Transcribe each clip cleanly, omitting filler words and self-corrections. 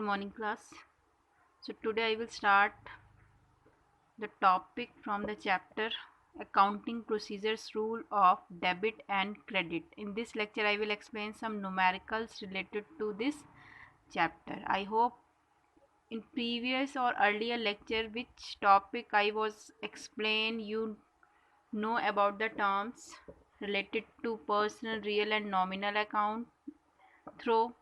morning class. So today I will start the topic from the chapter Accounting Procedures Rule of Debit and Credit. In this lecture I will explain some numericals related to this chapter. I hope in previous or earlier lecture which topic I was explained you know about the terms related to personal, real and nominal account through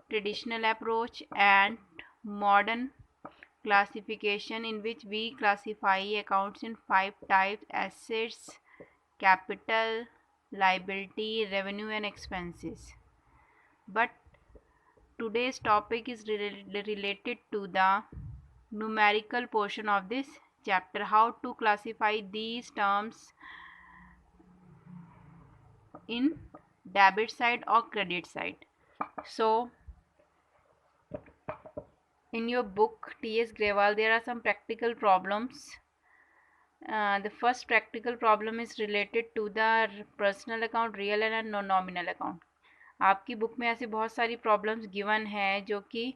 traditional approach and modern classification, in which we classify accounts in 5 types: assets, capital, liability, revenue and expenses. But today's topic is related to the numerical portion of this chapter, how to classify these terms in debit side or credit side. So in your book T.S. Grewal there are some practical problems. The first practical problem is related to the personal account, real and nominal account. आपकी book में ऐसे बहुत सारी problems given है जो कि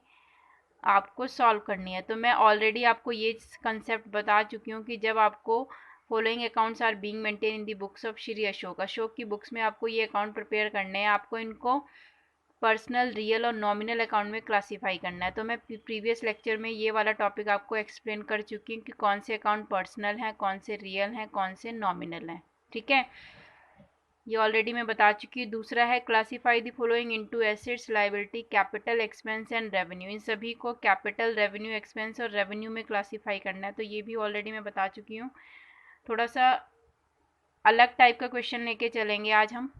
आपको solve करनी है. तो मैं ऑलरेडी आपको ये कंसेप्ट बता चुकी हूँ कि जब आपको following accounts are being maintain in the books of Shri Ashok की बुक्स में आपको ये अकाउंट प्रिपेयर करने हैं, आपको इनको पर्सनल, रियल और नॉमिनल अकाउंट में क्लासीफाई करना है. तो मैं प्रीवियस लेक्चर में ये वाला टॉपिक आपको एक्सप्लेन कर चुकी हूँ कि कौन से अकाउंट पर्सनल हैं, कौन से रियल हैं, कौन से नॉमिनल हैं. ठीक है, ये ऑलरेडी मैं बता चुकी हूँ. दूसरा है classify the following into assets, liability, capital, expense and revenue. इन सभी को कैपिटल, रेवेन्यू, एक्सपेंस और रेवेन्यू में क्लासीफाई करना है. तो ये भी ऑलरेडी मैं बता चुकी हूँ. थोड़ा सा अलग टाइप का क्वेश्चन लेके चलेंगे आज हम.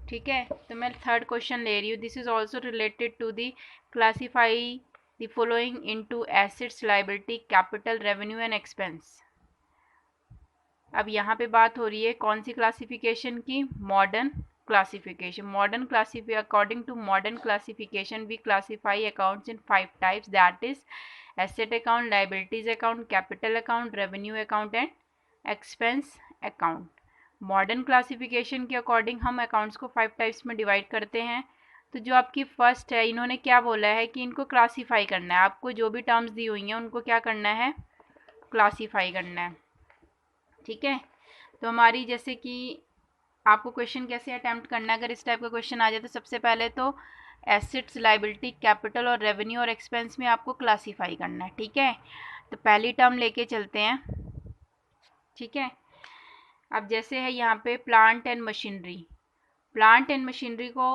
ठीक है, तो मैं थर्ड क्वेश्चन ले रही हूँ. This is also related to the classify the following into assets, liability, capital, revenue and expense. अब यहाँ पे बात हो रही है कौन सी क्लासिफिकेशन की? Modern classification. Modern classification, according to modern classification we classify accounts in 5 types, that is asset account, liabilities account, capital account, revenue account and expense account. Modern classification के अकॉर्डिंग हम अकाउंट्स को 5 types में divide करते हैं. तो जो आपकी first है, इन्होंने क्या बोला है कि इनको क्लासीफाई करना है. आपको जो भी टर्म्स दी हुई हैं उनको क्या करना है? क्लासीफाई करना है. ठीक है, तो हमारी जैसे कि आपको क्वेश्चन कैसे अटैम्प्ट करना है, अगर इस टाइप का क्वेश्चन आ जाए तो सबसे पहले तो एसेट्स, लायबिलिटी, कैपिटल और रेवेन्यू और एक्सपेंस में आपको क्लासीफाई करना है. ठीक है, तो पहली टर्म लेके चलते हैं. ठीक है, अब जैसे है यहाँ पे plant and machinery. Plant and machinery को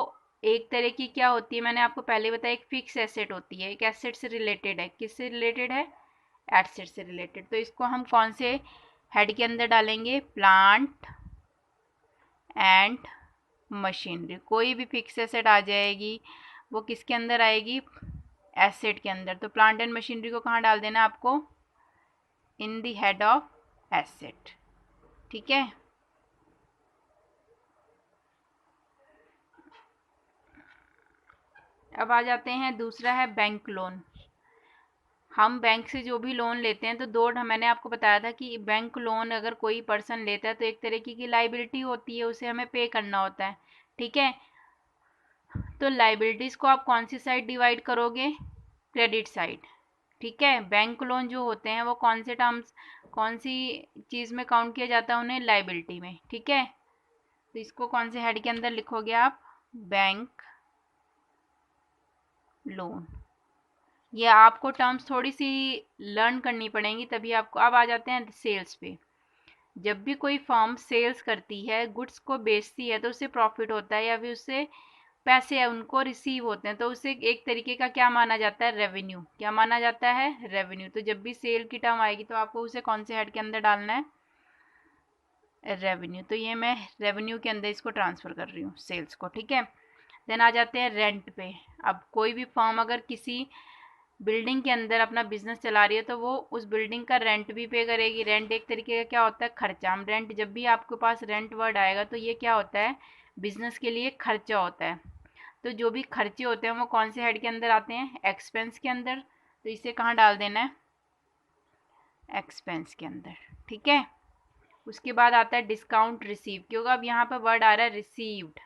एक तरह की क्या होती है, मैंने आपको पहले बताया, एक फिक्स एसेट होती है, एक एसेट से रिलेटेड है. किससे रिलेटेड है? एसेट से रिलेटेड. तो इसको हम कौन से हेड के अंदर डालेंगे? Plant and machinery. कोई भी फिक्स एसेट आ जाएगी वो किसके अंदर आएगी? एसेट के अंदर. तो प्लांट एंड मशीनरी को कहाँ डाल देना आपको? In the head of asset. ठीक है, अब आ जाते हैं. दूसरा है बैंक लोन. हम बैंक से जो भी लोन लेते हैं तो दो, मैंने आपको बताया था कि बैंक लोन अगर कोई पर्सन लेता है तो एक तरीके की लाइबिलिटी होती है, उसे हमें पे करना होता है. ठीक है, तो लाइबिलिटीज़ को आप कौन सी साइड डिवाइड करोगे? Credit side. ठीक है, बैंक लोन जो होते हैं वो कौन से टर्म्स, कौन सी चीज़ में काउंट किया जाता है उन्हें? लाइबिलिटी में. ठीक है, तो इसको कौन से हेड के अंदर लिखोगे आप? Bank loan. ये आपको टर्म्स थोड़ी सी लर्न करनी पड़ेंगी तभी आपको. अब आ जाते हैं सेल्स पे. जब भी कोई फर्म सेल्स करती है, गुड्स को बेचती है, तो उससे प्रॉफिट होता है या फिर उससे पैसे उनको रिसीव होते हैं, तो उसे एक तरीके का क्या माना जाता है? रेवेन्यू. क्या माना जाता है? रेवेन्यू. तो जब भी सेल की टर्म आएगी तो आपको उसे कौन से हेड के अंदर डालना है? रेवेन्यू. तो ये मैं रेवेन्यू के अंदर इसको ट्रांसफ़र कर रही हूँ, सेल्स को. ठीक है, देन आ जाते हैं रेंट पे. अब कोई भी फर्म अगर किसी बिल्डिंग के अंदर अपना बिजनेस चला रही है तो वो उस बिल्डिंग का रेंट भी पे करेगी. रेंट एक तरीके का क्या होता है? खर्चा. हम रेंट, जब भी आपके पास रेंट वर्ड आएगा तो ये क्या होता है? बिजनेस के लिए खर्चा होता है. तो जो भी खर्चे होते हैं वो कौन से हेड के अंदर आते हैं? एक्सपेंस के अंदर. तो इसे कहाँ डाल देना है? एक्सपेंस के अंदर. ठीक है, उसके बाद आता है डिस्काउंट रिसीव, क्योंकि अब यहाँ पर वर्ड आ रहा है रिसीव्ड.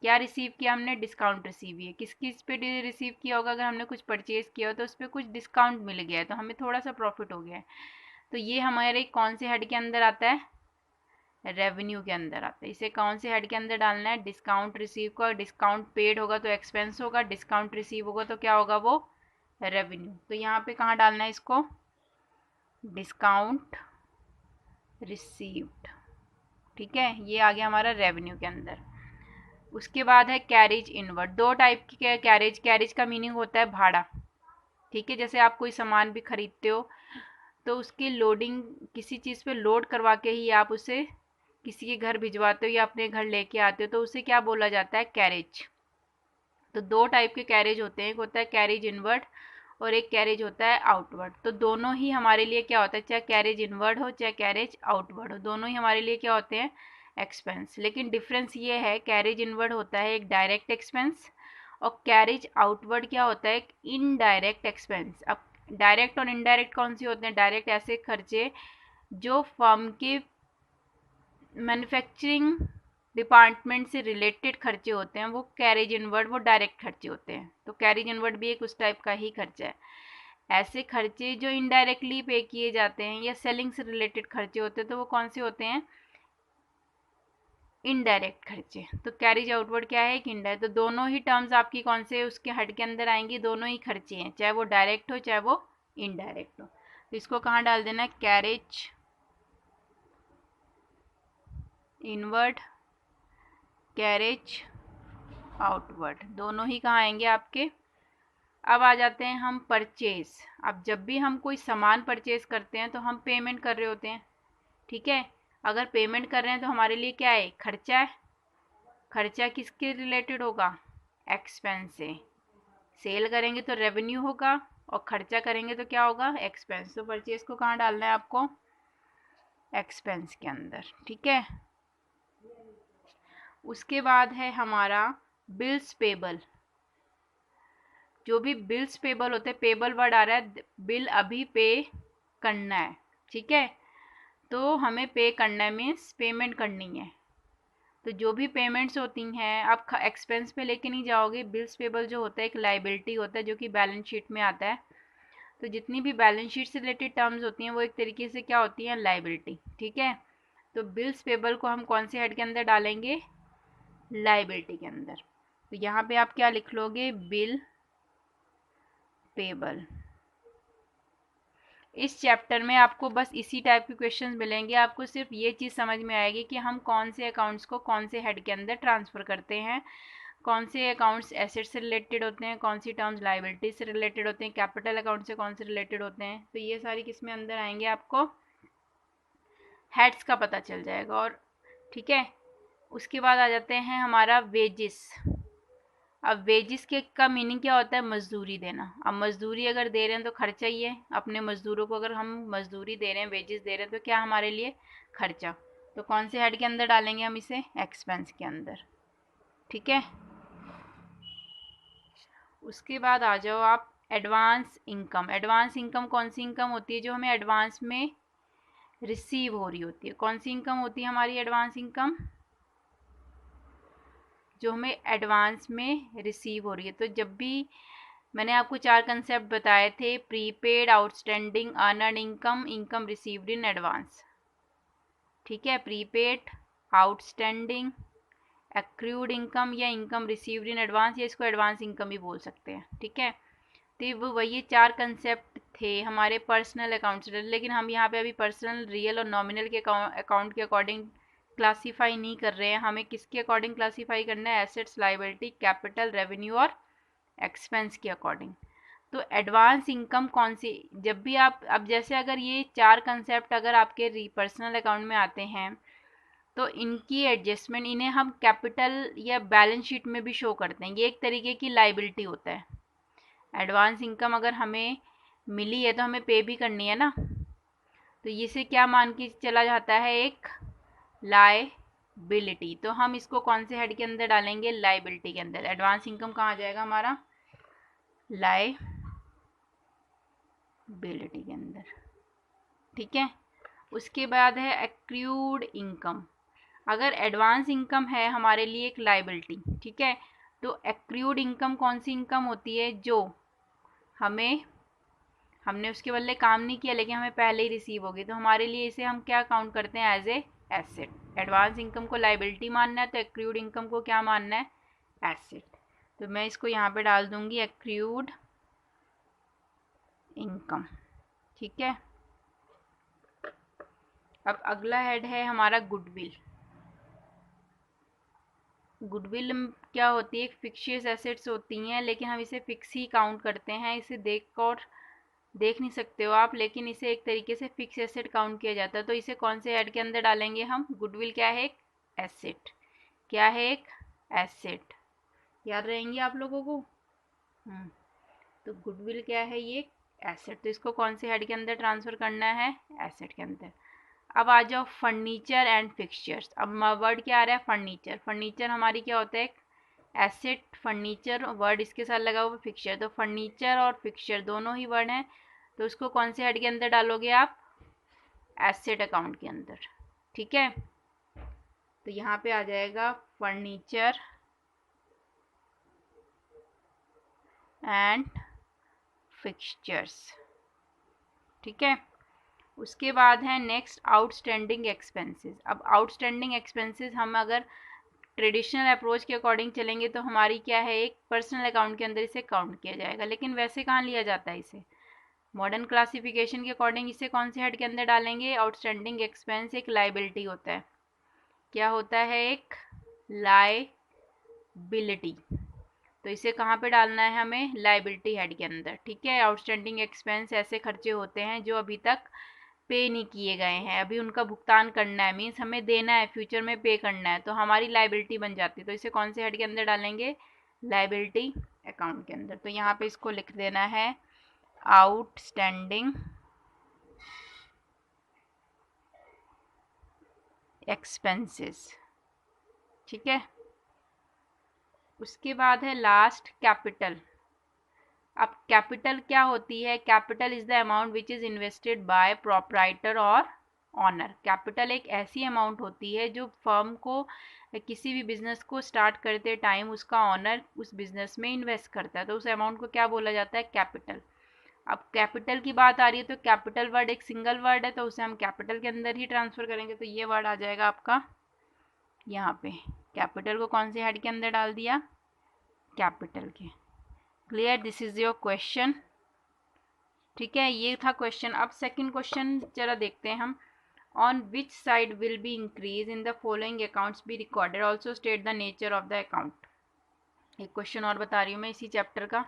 क्या रिसीव किया हमने, डिस्काउंट रिसीव किया। किस किस पे रिसीव किया होगा, अगर हमने कुछ परचेज किया हो तो उस पर कुछ डिस्काउंट मिल गया है तो हमें थोड़ा सा प्रॉफिट हो गया है। तो ये हमारे कौन से हेड के अंदर आता है, रेवेन्यू के अंदर आता है। इसे कौन से हेड के अंदर डालना है, डिस्काउंट रिसीव का। डिस्काउंट पेड होगा तो एक्सपेंस होगा, डिस्काउंट रिसीव होगा तो क्या होगा, वो रेवेन्यू। तो यहाँ पे कहाँ डालना है इसको, डिस्काउंट रिसीव्ड। ठीक है, ये आ गया हमारा रेवेन्यू के अंदर। उसके बाद है कैरेज इनवर्ड। दो टाइप की कैरेज। कैरेज का मीनिंग होता है भाड़ा। ठीक है, जैसे आप कोई सामान भी खरीदते हो तो उसकी लोडिंग किसी चीज़ पे लोड करवा के ही आप उसे किसी के घर भिजवाते हो या अपने घर लेके आते हो तो उसे क्या बोला जाता है, कैरेज। तो दो टाइप के कैरेज होते हैं, एक होता है कैरेज इनवर्ड और एक कैरेज होता है आउटवर्ड। तो दोनों ही हमारे लिए क्या होता है, चाहे कैरेज इनवर्ड हो चाहे कैरेज आउटवर्ड हो, दोनों ही हमारे लिए क्या होते हैं, एक्सपेंस। लेकिन डिफरेंस ये है, कैरेज इनवर्ड होता है एक डायरेक्ट एक्सपेंस और कैरेज आउटवर्ड क्या होता है, एक इनडायरेक्ट एक्सपेंस। अब डायरेक्ट और इनडायरेक्ट कौन से होते हैं, डायरेक्ट ऐसे खर्चे जो फर्म के मैन्युफैक्चरिंग डिपार्टमेंट से रिलेटेड खर्चे होते हैं, वो कैरेज इनवर्ड, वो डायरेक्ट खर्चे होते हैं। तो कैरेज इनवर्ड भी एक उस टाइप का ही खर्चा है। ऐसे खर्चे जो इनडायरेक्टली पे किए जाते हैं या सेलिंग से रिलेटेड खर्चे होते हैं तो वो कौन से होते हैं, इनडायरेक्ट खर्चे। तो कैरेज आउटवर्ड क्या है, एक इनडायरेक्ट। तो दोनों ही टर्म्स आपकी कौन से उसके हेड के अंदर आएंगी, दोनों ही खर्चे हैं, चाहे वो डायरेक्ट हो चाहे वो इनडायरेक्ट हो। तो इसको कहाँ डाल देना है, कैरेज इनवर्ड, कैरेज आउटवर्ड, दोनों ही कहाँ आएंगे आपके। अब आ जाते हैं हम परचेज। अब जब भी हम कोई सामान परचेज करते हैं तो हम पेमेंट कर रहे होते हैं। ठीक है, अगर पेमेंट कर रहे हैं तो हमारे लिए क्या है, खर्चा है। खर्चा किसके रिलेटेड होगा, एक्सपेंस से। सेल करेंगे तो रेवेन्यू होगा और खर्चा करेंगे तो क्या होगा, एक्सपेंस। तो परचेज को कहाँ डालना है आपको, एक्सपेंस के अंदर। ठीक है, उसके बाद है हमारा बिल्स पेबल। जो भी बिल्स पेबल होते हैं, पेबल वर्ड आ रहा है, बिल अभी पे करना है। ठीक है, तो हमें पे करना है मीन्स पेमेंट करनी है। तो जो भी पेमेंट्स होती हैं आप एक्सपेंस पे लेके नहीं जाओगे। बिल्स पेबल जो होता है एक लाइबिलिटी होता है जो कि बैलेंस शीट में आता है। तो जितनी भी बैलेंस शीट से रिलेटेड टर्म्स होती हैं वो एक तरीके से क्या होती हैं, लाइबिलिटी। ठीक है, तो बिल्स पेबल को हम कौन से हेड के अंदर डालेंगे, लाइबिलिटी के अंदर। तो यहाँ पे आप क्या लिख लोगे, बिल पेबल। इस चैप्टर में आपको बस इसी टाइप के क्वेश्चंस मिलेंगे। आपको सिर्फ ये चीज़ समझ में आएगी कि हम कौन से अकाउंट्स को कौन से हेड के अंदर ट्रांसफ़र करते हैं, कौन से अकाउंट्स एसेट से रिलेटेड होते हैं, कौन सी टर्म्स लाइबिलिटी से रिलेटेड होते हैं, कैपिटल अकाउंट से कौन से रिलेटेड होते हैं। तो ये सारी किस में अंदर आएंगे, आपको हेड्स का पता चल जाएगा। और ठीक है, उसके बाद आ जाते हैं हमारा वेजिस। अब वेजिस के का मीनिंग क्या होता है, मजदूरी देना। अब मजदूरी अगर दे रहे हैं तो खर्चा ही है। अपने मजदूरों को अगर हम मजदूरी दे रहे हैं, वेजिस दे रहे हैं, तो क्या हमारे लिए खर्चा। तो कौन से हेड के अंदर डालेंगे हम इसे, एक्सपेंस के अंदर। ठीक है, उसके बाद आ जाओ आप एडवांस इनकम। एडवांस इनकम कौन सी इनकम होती है, जो हमें एडवांस में रिसीव हो रही होती है। कौन सी इनकम होती है हमारी एडवांस इनकम, जो हमें एडवांस में रिसीव हो रही है। तो जब भी मैंने आपको चार कंसेप्ट बताए थे, prepaid, outstanding, earned income, income received in advance. ठीक है, प्रीपेड, आउटस्टैंडिंग, एक्रूड इनकम या इनकम रिसीव्ड इन एडवांस, या इसको एडवांस इनकम भी बोल सकते हैं। ठीक है, तो वो वही चार कंसेप्ट थे हमारे पर्सनल अकाउंट से। लेकिन हम यहाँ पे अभी पर्सनल, रियल और नॉमिनल के अकाउंट के अकॉर्डिंग क्लासीफाई नहीं कर रहे हैं। हमें किसके अकॉर्डिंग क्लासीफाई करना है, एसेट्स, लाइबिलिटी, कैपिटल, रेवेन्यू और एक्सपेंस के अकॉर्डिंग। तो एडवांस इनकम कौन सी, जब भी आप, अब जैसे अगर ये चार कंसेप्ट अगर आपके पर्सनल अकाउंट में आते हैं तो इनकी एडजस्टमेंट, इन्हें हम कैपिटल या बैलेंस शीट में भी शो करते हैं। ये एक तरीके की लाइबिलिटी होता है। एडवांस इनकम अगर हमें मिली है तो हमें पे भी करनी है ना, तो इसे क्या मान के चला जाता है, एक लाइबिलिटी। तो हम इसको कौन से हेड के अंदर डालेंगे, लाइबिलिटी के अंदर। एडवांस इनकम कहाँ आ जाएगा हमारा, लाइबिलिटी के अंदर। ठीक है, उसके बाद है एक्रूड इनकम। अगर एडवांस इनकम है हमारे लिए एक लाइबिलिटी, ठीक है, तो एक्रूड इनकम कौन सी इनकम होती है, जो हमने उसके बदले काम नहीं किया लेकिन हमें पहले ही रिसीव होगी, तो हमारे लिए इसे हम क्या काउंट करते हैं, as a asset. Advance income को लाइबिलिटी मानना है तो एक्रूड इनकम को क्या मानना है, एसेट। तो मैं इसको यहाँ पे डाल दूंगी एक्रूड इनकम, ठीक है। अब अगला हेड है हमारा गुडविल। गुडविल क्या होती है, फिक्शियस एसेट्स होती हैं, लेकिन हम इसे फिक्स ही काउंट करते हैं। इसे देख नहीं सकते हो आप, लेकिन इसे एक तरीके से फिक्स एसेट काउंट किया जाता है। तो इसे कौन से हेड के अंदर डालेंगे हम, गुडविल क्या है, एक एसेट। क्या है, एक एसेट। याद रहेंगी आप लोगों को। तो गुडविल क्या है, ये एसेट, तो इसको कौन से हेड के अंदर ट्रांसफर करना है, एसेट के अंदर। अब आ जाओ फर्नीचर एंड फिक्सचर्स। अब वर्ड क्या आ रहा है, फर्नीचर। फर्नीचर हमारी क्या होता है, एसेट। फर्नीचर वर्ड इसके साथ लगा हुआ फिक्सचर, तो फर्नीचर और फिक्सचर दोनों ही वर्ड हैं, तो उसको कौन से हेड के अंदर डालोगे आप, एसेट अकाउंट के अंदर, ठीक है। तो यहाँ पे आ जाएगा फर्नीचर एंड फिक्सचर्स, ठीक है। उसके बाद है नेक्स्ट आउटस्टैंडिंग एक्सपेंसेस। अब आउटस्टैंडिंग एक्सपेंसेस हम अगर ट्रेडिशनल अप्रोच के अकॉर्डिंग चलेंगे तो हमारी क्या है, एक पर्सनल अकाउंट के अंदर इसे काउंट किया जाएगा, लेकिन वैसे कहाँ लिया जाता है इसे, मॉडर्न क्लासिफिकेशन के अकॉर्डिंग इसे कौन से हेड के अंदर डालेंगे, आउटस्टैंडिंग एक्सपेंस एक लाइबिलिटी होता है। क्या होता है, एक लाइबिलिटी, तो इसे कहाँ पे डालना है हमें, लाइबिलिटी हेड के अंदर, ठीक है। आउटस्टैंडिंग एक्सपेंस ऐसे खर्चे होते हैं जो अभी तक पे नहीं किए गए हैं, अभी उनका भुगतान करना है, मीन्स हमें देना है, फ्यूचर में पे करना है, तो हमारी लाइबिलिटी बन जाती है। तो इसे कौन से हेड के अंदर डालेंगे, लाइबिलिटी अकाउंट के अंदर। तो यहाँ पे इसको लिख देना है आउटस्टैंडिंग एक्सपेंसेस, ठीक है। उसके बाद है लास्ट कैपिटल। अब कैपिटल क्या होती है, capital is the amount which is invested bye proprietor और ऑनर। कैपिटल एक ऐसी अमाउंट होती है जो फर्म को, किसी भी बिजनेस को स्टार्ट करते टाइम उसका ऑनर उस बिजनेस में इन्वेस्ट करता है, तो उस अमाउंट को क्या बोला जाता है, कैपिटल। अब कैपिटल की बात आ रही है तो कैपिटल वर्ड एक सिंगल वर्ड है, तो उसे हम कैपिटल के अंदर ही ट्रांसफर करेंगे, तो ये वर्ड आ जाएगा आपका यहाँ पे। कैपिटल को कौन से हेड के अंदर डाल दिया, कैपिटल के। Clear, this is your question, ठीक है। ये था क्वेश्चन। अब सेकंड क्वेश्चन जरा देखते हैं हम। On which side will be increase in the following accounts be recorded, also state the nature of the account. एक क्वेश्चन और बता रही हूँ मैं इसी चैप्टर का।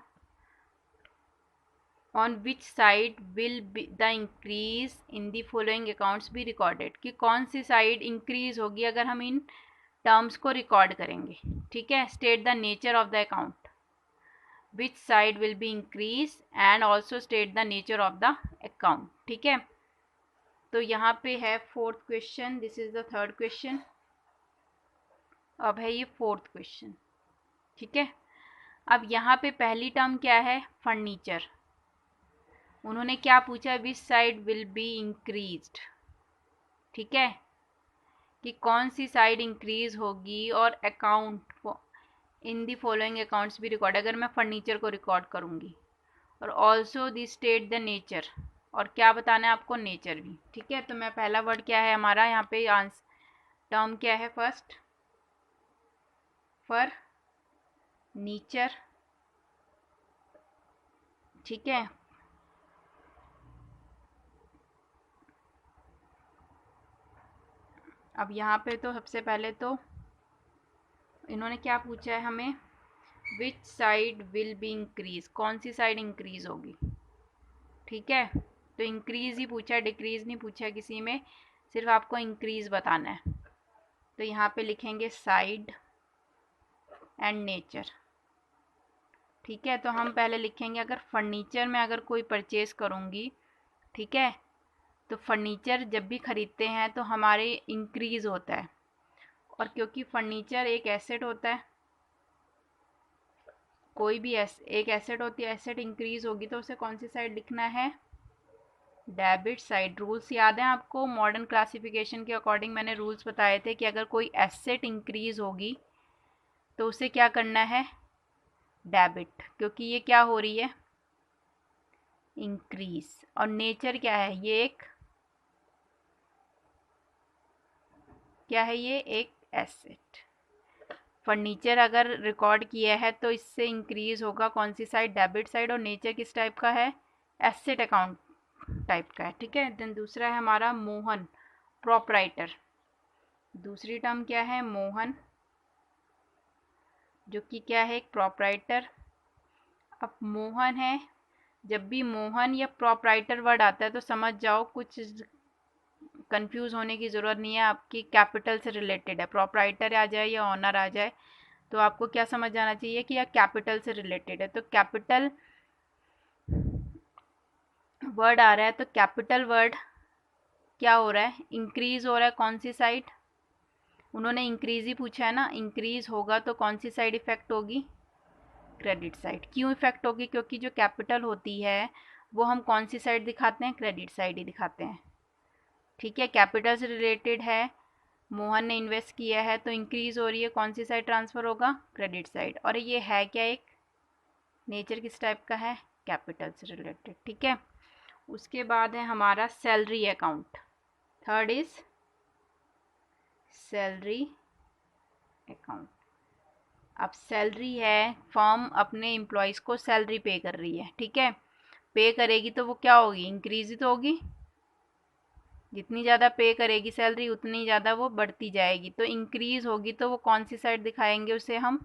On which side will be the increase in the following accounts be recorded, कि कौन सी साइड इंक्रीज होगी अगर हम इन टर्म्स को रिकॉर्ड करेंगे, ठीक है। State the nature of the account, which side will be increase and also state the nature of the account, ठीक है। तो यहाँ पे है fourth question, this is the third question. अब है ये फोर्थ क्वेश्चन, ठीक है। अब यहाँ पे पहली टर्म क्या है, फर्नीचर। उन्होंने क्या पूछा, which side will be increased, ठीक है, कि कौन सी साइड इंक्रीज होगी और account in the following accounts भी रिकॉर्ड, अगर मैं फर्नीचर को रिकॉर्ड करूँगी, और also the state the nature, और क्या बताना है आपको, नेचर भी, ठीक है। तो मैं पहला वर्ड क्या है हमारा यहाँ पे आंसर, टर्म क्या है, फर्स्ट फर्नीचर, ठीक है। अब यहाँ पे तो सबसे पहले तो इन्होंने क्या पूछा है हमें, which side will be increase, कौन सी साइड इंक्रीज होगी, ठीक है। तो इंक्रीज ही पूछा है, डिक्रीज नहीं पूछा है किसी में, सिर्फ आपको इंक्रीज बताना है। तो यहाँ पे लिखेंगे साइड एंड नेचर, ठीक है। तो हम पहले लिखेंगे, अगर फर्नीचर में अगर कोई परचेज करूँगी, ठीक है, तो फर्नीचर जब भी ख़रीदते हैं तो हमारे इंक्रीज़ होता है, और क्योंकि फर्नीचर एक एसेट होता है, कोई भी एक एसेट होती है, एसेट इंक्रीज़ होगी तो उसे कौन सी साइड लिखना है, डेबिट साइड रूल्स याद हैं आपको? मॉडर्न क्लासिफिकेशन के अकॉर्डिंग मैंने रूल्स बताए थे कि अगर कोई एसेट इंक्रीज होगी तो उसे क्या करना है? डेबिट, क्योंकि ये क्या हो रही है? इंक्रीज। और नेचर क्या है? ये एक क्या है? ये एक एसेट। फर्नीचर अगर रिकॉर्ड किया है तो इससे इंक्रीज होगा कौन सी साइड? Debit side. और नेचर किस टाइप का है? एसेट अकाउंट टाइप का है, ठीक है। देन दूसरा है हमारा मोहन, प्रोपराइटर। दूसरी टर्म क्या है? मोहन, जो कि क्या है? एक प्रोपराइटर। अब मोहन है, जब भी मोहन या प्रोपराइटर वर्ड आता है तो समझ जाओ कुछ कंफ्यूज होने की ज़रूरत नहीं है, आपकी कैपिटल से रिलेटेड है। प्रोपराइटर आ जाए या ऑनर आ जाए तो आपको क्या समझ जाना चाहिए कि यह कैपिटल से रिलेटेड है। तो कैपिटल वर्ड आ रहा है तो कैपिटल वर्ड क्या हो रहा है? इंक्रीज हो रहा है। कौन सी साइड? उन्होंने इंक्रीज ही पूछा है ना। इंक्रीज होगा तो कौन सी साइड इफेक्ट होगी? Credit side. क्यों इफेक्ट होगी? क्योंकि जो कैपिटल होती है वो हम कौन सी साइड दिखाते हैं? क्रेडिट साइड ही दिखाते हैं, ठीक है। कैपिटल से रिलेटेड है, मोहन ने इन्वेस्ट किया है तो इंक्रीज हो रही है, कौन सी साइड ट्रांसफ़र होगा? Credit side. और ये है क्या? एक नेचर किस टाइप का है? कैपिटल से रिलेटेड, ठीक है। उसके बाद है हमारा salary account. Third is salary account. अब सैलरी है, फर्म अपने एम्प्लॉयज़ को सैलरी पे कर रही है, ठीक है। पे करेगी तो वो क्या होगी? इंक्रीज ही तो होगी। जितनी ज़्यादा पे करेगी सैलरी उतनी ज़्यादा वो बढ़ती जाएगी। तो इंक्रीज होगी तो वो कौन सी साइड दिखाएंगे उसे हम?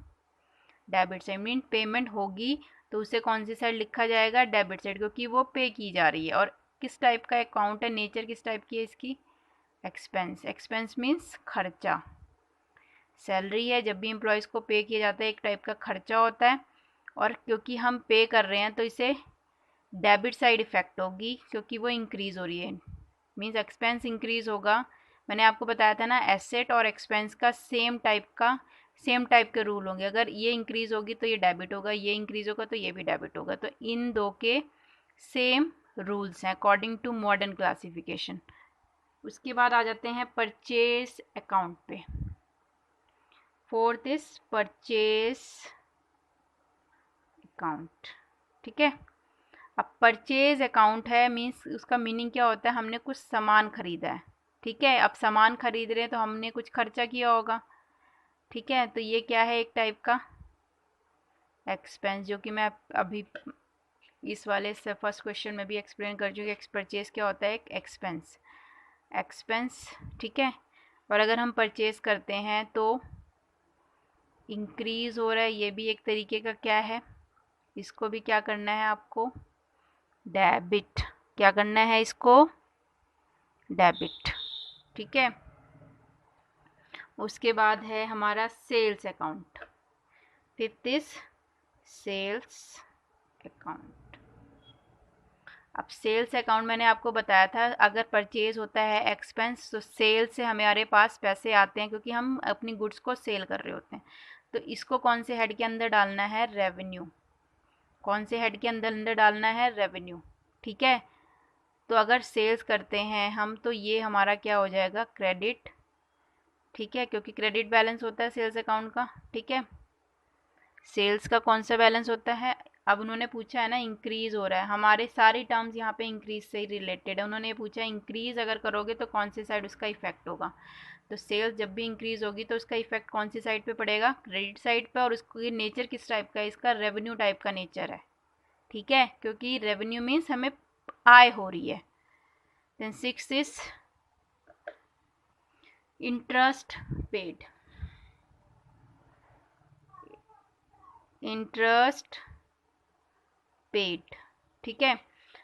Debit side. मीन पेमेंट होगी तो उसे कौन सी साइड लिखा जाएगा? डेबिट साइड, क्योंकि वो पे की जा रही है। और किस टाइप का अकाउंट है? नेचर किस टाइप की है इसकी? एक्सपेंस। एक्सपेंस मीन्स खर्चा। सैलरी है, जब भी एम्प्लॉयज़ को पे किया जाता है एक टाइप का खर्चा होता है। और क्योंकि हम पे कर रहे हैं तो इसे डेबिट साइड इफेक्ट होगी क्योंकि वो इंक्रीज़ हो रही है। मीन्स एक्सपेंस इंक्रीज़ होगा। मैंने आपको बताया था ना, एसेट और एक्सपेंस का सेम टाइप के रूल होंगे। अगर ये इंक्रीज़ होगी तो ये डेबिट होगा, ये इंक्रीज़ होगा तो ये भी डेबिट होगा। तो इन दो के सेम रूल्स हैं अकॉर्डिंग टू मॉडर्न क्लासिफिकेशन। उसके बाद आ जाते हैं परचेज अकाउंट पे। फोर्थ इज परचेज अकाउंट, ठीक है। अब परचेज अकाउंट है, मीन्स उसका मीनिंग क्या होता है? हमने कुछ सामान खरीदा है, ठीक है। अब सामान खरीद रहे हैं तो हमने कुछ खर्चा किया होगा, ठीक है। तो ये क्या है? एक टाइप का एक्सपेंस, जो कि मैं अभी इस वाले से फर्स्ट क्वेश्चन में भी एक्सप्लेन कर चुकी। परचेज क्या होता है? एक एक्सपेंस, ठीक है। और अगर हम परचेज करते हैं तो इंक्रीज हो रहा है, ये भी एक तरीके का क्या है? इसको भी क्या करना है आपको? डेबिट। क्या करना है इसको? डेबिट, ठीक है। उसके बाद है हमारा sales account. Fifth is sales account. अब सेल्स अकाउंट मैंने आपको बताया था, अगर परचेज होता है एक्सपेंस तो सेल से हमारे पास पैसे आते हैं क्योंकि हम अपनी गुड्स को सेल कर रहे होते हैं। तो इसको कौन से हेड के अंदर डालना है? रेवेन्यू। कौन से हेड के अंदर डालना है? रेवेन्यू, ठीक है। तो अगर सेल्स करते हैं हम तो ये हमारा क्या हो जाएगा? क्रेडिट, ठीक है, क्योंकि क्रेडिट बैलेंस होता है सेल्स अकाउंट का, ठीक है। सेल्स का कौन सा बैलेंस होता है? अब उन्होंने पूछा है ना इंक्रीज हो रहा है, हमारे सारी टर्म्स यहाँ पे इंक्रीज से ही रिलेटेड है। उन्होंने ये पूछा है इंक्रीज अगर करोगे तो कौन सी साइड उसका इफेक्ट होगा? तो सेल्स जब भी इंक्रीज होगी तो उसका इफेक्ट कौन सी साइड पे पड़ेगा? क्रेडिट साइड पे। और उसको नेचर किस टाइप का है? इसका रेवेन्यू टाइप का नेचर है, ठीक है, क्योंकि रेवेन्यू मीन्स हमें आय हो रही है। Then six is interest paid. Interest paid, ठीक है।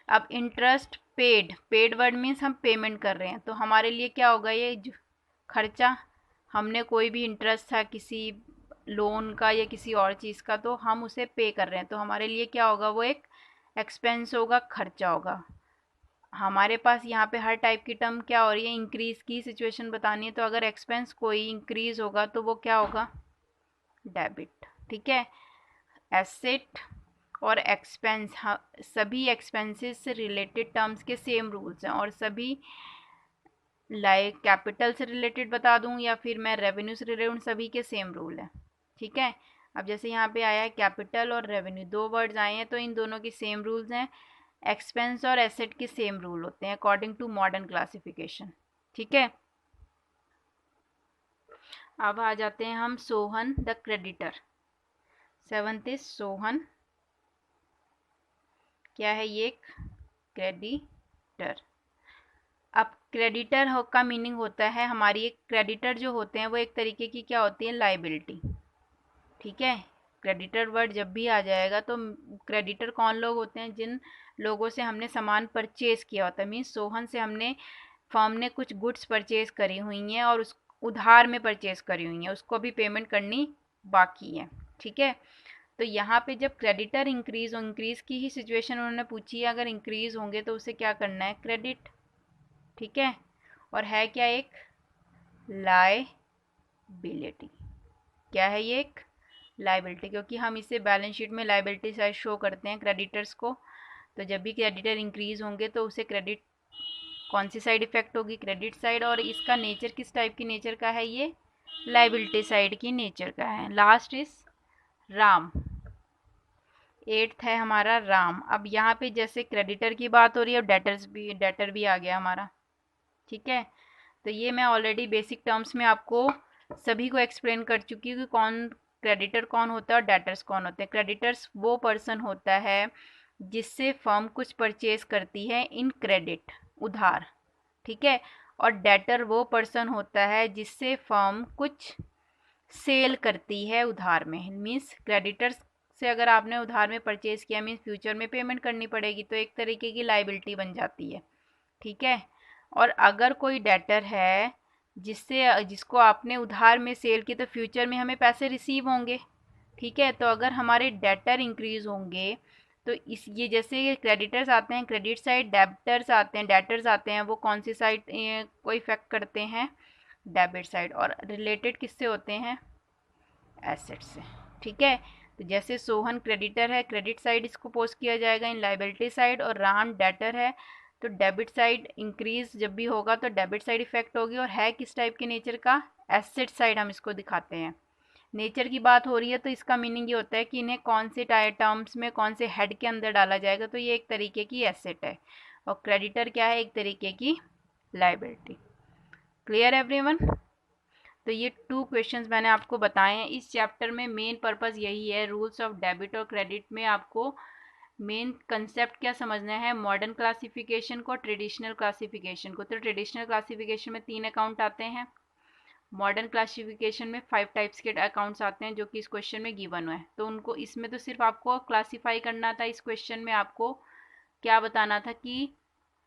अब इंटरेस्ट पेड वर्ड मीन्स हम पेमेंट कर रहे हैं, तो हमारे लिए क्या होगा? ये खर्चा। हमने कोई भी इंटरेस्ट था किसी लोन का या किसी और चीज़ का तो हम उसे पे कर रहे हैं, तो हमारे लिए क्या होगा? वो एक एक्सपेंस होगा, खर्चा होगा। हमारे पास यहाँ पे हर टाइप की टर्म क्या हो रही है? इंक्रीज की सिचुएशन बतानी है, तो अगर एक्सपेंस कोई इंक्रीज होगा तो वो क्या होगा? डेबिट, ठीक है। एसेट और एक्सपेंस, सभी एक्सपेंसेस से रिलेटेड टर्म्स के सेम रूल्स हैं, और सभी लाइक कैपिटल से रिलेटेड बता दूं या फिर मैं रेवेन्यू से रिलेटेड, उन सभी के सेम रूल है। ठीक है, अब जैसे यहाँ पे आया है कैपिटल और रेवेन्यू, दो वर्ड्स आए हैं, तो इन दोनों की सेम रूल्स हैं। एक्सपेंस और एसेट के सेम रूल होते हैं अकॉर्डिंग टू मॉडर्न क्लासिफिकेशन। ठीक है, अब आ जाते हैं हम Sohan the creditor. Seventh is Sohan, क्या है ये? क्रेडिटर। अब क्रेडिटर का मीनिंग होता है, हमारी एक क्रेडिटर जो होते हैं वो एक तरीके की क्या होती है? लाइबिलिटी। ठीक है, क्रेडिटर वर्ड जब भी आ जाएगा तो क्रेडिटर कौन लोग होते हैं? जिन लोगों से हमने सामान परचेज किया होता है। मीन्स सोहन से हमने, फर्म ने कुछ गुड्स परचेज करी हुई हैं और उस उधार में परचेज करी हुई हैं, उसको अभी पेमेंट करनी बाकी है। ठीक है, तो यहाँ पे जब क्रेडिटर इंक्रीज की ही सिचुएशन उन्होंने पूछी है, अगर इंक्रीज होंगे तो उसे क्या करना है? क्रेडिट। ठीक है, और है क्या? एक लायबिलिटी। क्या है ये? एक लायबिलिटी, क्योंकि हम इसे बैलेंस शीट में लायबिलिटी साइड शो करते हैं क्रेडिटर्स को। तो जब भी क्रेडिटर इंक्रीज होंगे तो उसे क्रेडिट, कौन सी साइड इफेक्ट होगी? Credit side. और इसका नेचर किस टाइप की नेचर का है? ये लायबिलिटी साइड की नेचर का है। लास्ट इज राम, एट्थ है हमारा राम। अब यहाँ पे जैसे क्रेडिटर की बात हो रही है, डेटर भी आ गया हमारा। ठीक है, तो ये मैं ऑलरेडी बेसिक टर्म्स में आपको सभी को एक्सप्लेन कर चुकी हूँ कि कौन क्रेडिटर कौन होता है और डेटर्स कौन होते हैं। क्रेडिटर्स वो पर्सन होता है जिससे फर्म कुछ परचेज करती है इन क्रेडिट, उधार। ठीक है, और डेटर वो पर्सन होता है जिससे फर्म कुछ सेल करती है उधार में। मीन्स क्रेडिटर्स से अगर आपने उधार में परचेज किया, मीन्स फ्यूचर में पेमेंट करनी पड़ेगी, तो एक तरीके की लाइबिलिटी बन जाती है। ठीक है, और अगर कोई डेटर है जिसको आपने उधार में सेल की, तो फ्यूचर में हमें पैसे रिसीव होंगे। ठीक है, तो अगर हमारे डेटर इंक्रीज होंगे तो इस ये जैसे क्रेडिटर्स आते हैं क्रेडिट साइड, डेबिटर्स आते हैं, डेटर्स आते हैं, वो कौन सी साइड को इफेक्ट करते हैं? Debit side. और रिलेटेड किससे होते हैं? एसेट से। ठीक है, तो जैसे सोहन क्रेडिटर है, क्रेडिट साइड इसको पोस्ट किया जाएगा इन लाइबिलिटी साइड, और राम डेटर है, तो डेबिट साइड इंक्रीज जब भी होगा तो डेबिट साइड इफेक्ट होगी। और है किस टाइप के नेचर का? एसेट साइड हम इसको दिखाते हैं। नेचर की बात हो रही है तो इसका मीनिंग ये होता है कि इन्हें कौन से टर्म्स में, कौन से हेड के अंदर डाला जाएगा, तो ये एक तरीके की एसेट है, और क्रेडिटर क्या है? एक तरीके की लाइबिलिटी। Clear everyone? तो ये 2 क्वेश्चंस मैंने आपको बताए हैं इस चैप्टर में। मेन पर्पस यही है, रूल्स ऑफ डेबिट और क्रेडिट में आपको मेन कंसेप्ट क्या समझना है? मॉडर्न क्लासिफिकेशन को, ट्रेडिशनल क्लासिफिकेशन को। तो ट्रेडिशनल क्लासिफिकेशन में 3 अकाउंट आते हैं, मॉडर्न क्लासिफिकेशन में 5 टाइप्स के अकाउंट्स आते हैं जो कि इस क्वेश्चन में गिवन हुए हैं। तो उनको, इसमें तो सिर्फ आपको क्लासीफाई करना था। इस क्वेश्चन में आपको क्या बताना था कि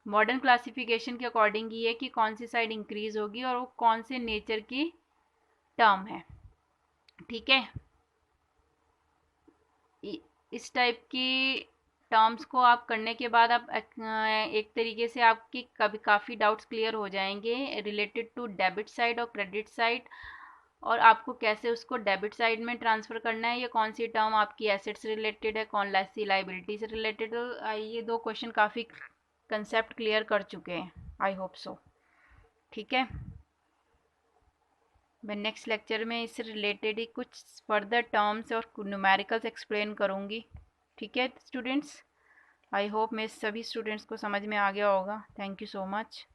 मॉडर्न क्लासिफिकेशन के अकॉर्डिंग ये है कि कौन सी साइड इंक्रीज होगी और वो कौन से नेचर की टर्म है। ठीक है, इस टाइप की टर्म्स को आप करने के बाद आप एक तरीके से आपकी कभी काफ़ी डाउट्स क्लियर हो जाएंगे रिलेटेड टू डेबिट साइड और क्रेडिट साइड, और आपको कैसे उसको डेबिट साइड में ट्रांसफ़र करना है, या कौन सी टर्म आपकी एसेट से रिलेटेड है, कौन सी लाइबिलिटी से रिलेटेड। ये 2 क्वेश्चन काफ़ी कंसेप्ट क्लियर कर चुके हैं, आई होप सो। ठीक है, मैं नेक्स्ट लेक्चर में इससे रिलेटेड ही कुछ फर्दर टर्म्स और न्यूमेरिकल्स एक्सप्लेन करूँगी। ठीक है स्टूडेंट्स, आई होप मेरे सभी स्टूडेंट्स को समझ में आ गया होगा। Thank you so much.